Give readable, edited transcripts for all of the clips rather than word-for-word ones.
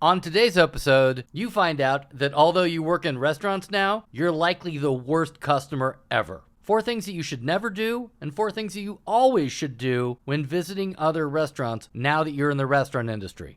On today's episode, you find out that although you work in restaurants now, you're likely the worst customer ever. 4 things that you should never do, and 4 things that you always should do when visiting other restaurants now that you're in the restaurant industry.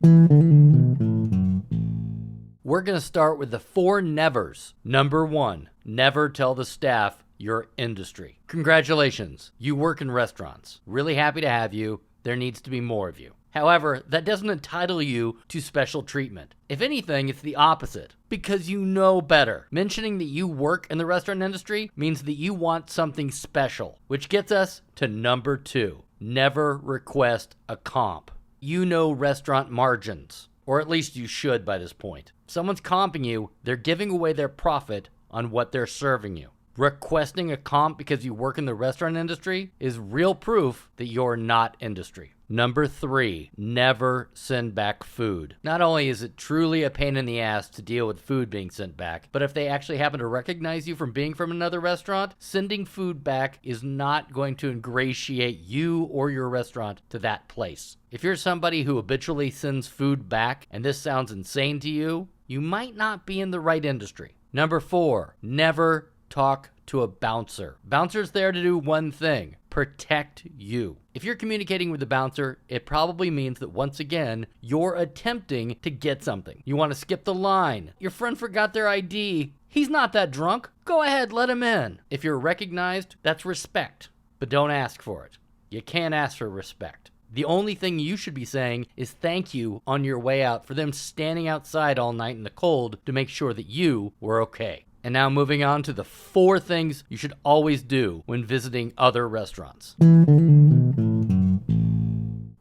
We're going to start with the 4 nevers. Number 1, never tell the staff your industry. Congratulations, you work in restaurants. Really happy to have you. There needs to be more of you. However, that doesn't entitle you to special treatment. If anything, it's the opposite, because you know better. Mentioning that you work in the restaurant industry means that you want something special, which gets us to number 2. Never request a comp. You know restaurant margins, or at least you should by this point. If someone's comping you, they're giving away their profit on what they're serving you. Requesting a comp because you work in the restaurant industry is real proof that you're not industry. Number 3, never send back food. Not only is it truly a pain in the ass to deal with food being sent back, but if they actually happen to recognize you from being from another restaurant, sending food back is not going to ingratiate you or your restaurant to that place. If you're somebody who habitually sends food back and this sounds insane to you, you might not be in the right industry. Number 4, never talk to a bouncer. Bouncer's there to do one thing: protect you. If you're communicating with the bouncer, it probably means that once again, you're attempting to get something. You want to skip the line. Your friend forgot their ID. He's not that drunk. Go ahead, let him in. If you're recognized, that's respect, but don't ask for it. You can't ask for respect. The only thing you should be saying is thank you on your way out for them standing outside all night in the cold to make sure that you were okay. And now moving on to the 4 things you should always do when visiting other restaurants.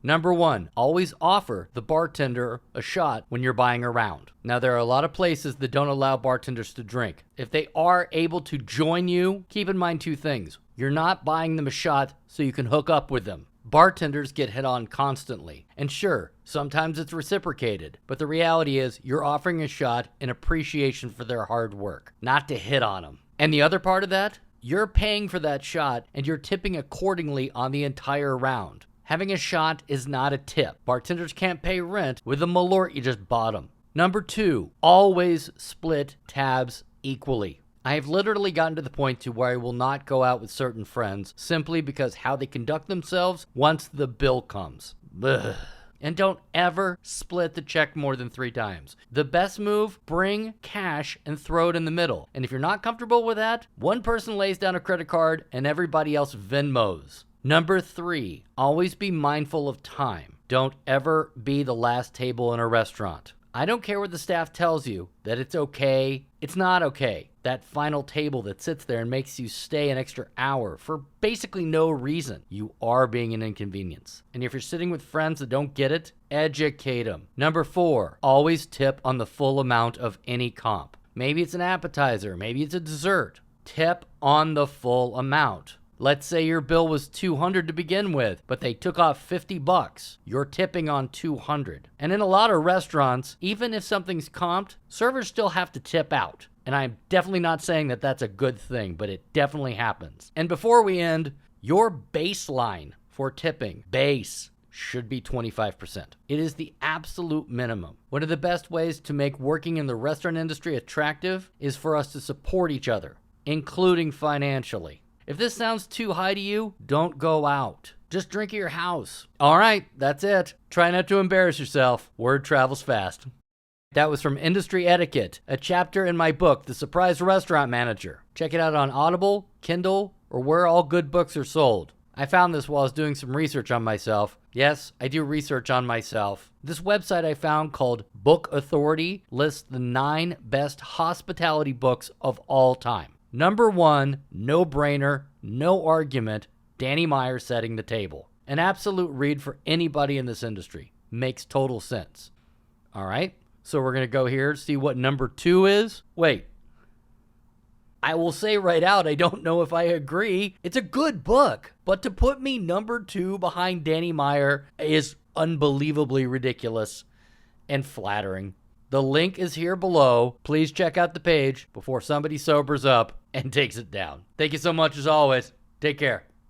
Number 1, always offer the bartender a shot when you're buying around. Now, there are a lot of places that don't allow bartenders to drink. If they are able to join you, keep in mind 2 things. You're not buying them a shot so you can hook up with them. Bartenders get hit on constantly. And sure, sometimes it's reciprocated, but the reality is you're offering a shot in appreciation for their hard work, not to hit on them. And the other part of that, you're paying for that shot and you're tipping accordingly on the entire round. Having a shot is not a tip. Bartenders can't pay rent with a malort you just bought them. Number 2, always split tabs equally. I have literally gotten to the point to where I will not go out with certain friends simply because how they conduct themselves once the bill comes. Ugh. And don't ever split the check more than 3 times. The best move, bring cash and throw it in the middle. And if you're not comfortable with that, one person lays down a credit card and everybody else Venmos. Number 3, always be mindful of time. Don't ever be the last table in a restaurant. I don't care what the staff tells you, that it's okay, it's not okay. That final table that sits there and makes you stay an extra hour for basically no reason. You are being an inconvenience. And if you're sitting with friends that don't get it, educate them. Number 4, always tip on the full amount of any comp. Maybe it's an appetizer, maybe it's a dessert. Tip on the full amount. Let's say your bill was $200 to begin with, but they took off $50. You're tipping on $200. And in a lot of restaurants, even if something's comped, servers still have to tip out. And I'm definitely not saying that that's a good thing, but it definitely happens. And before we end, your baseline for tipping, should be 25%. It is the absolute minimum. One of the best ways to make working in the restaurant industry attractive is for us to support each other, including financially. If this sounds too high to you, don't go out. Just drink at your house. All right, that's it. Try not to embarrass yourself. Word travels fast. That was from Industry Etiquette, a chapter in my book, The Surprise Restaurant Manager. Check it out on Audible, Kindle, or where all good books are sold. I found this while I was doing some research on myself. Yes, I do research on myself. This website I found called Book Authority lists the 9 best hospitality books of all time. Number 1, no-brainer, no argument, Danny Meyer Setting the Table. An absolute read for anybody in this industry. Makes total sense. All right, so we're going to go here, see what number 2 is. Wait, I will say right out, I don't know if I agree. It's a good book, but to put me number 2 behind Danny Meyer is unbelievably ridiculous and flattering. The link is here below. Please check out the page before somebody sobers up and takes it down. Thank you so much as always. Take care.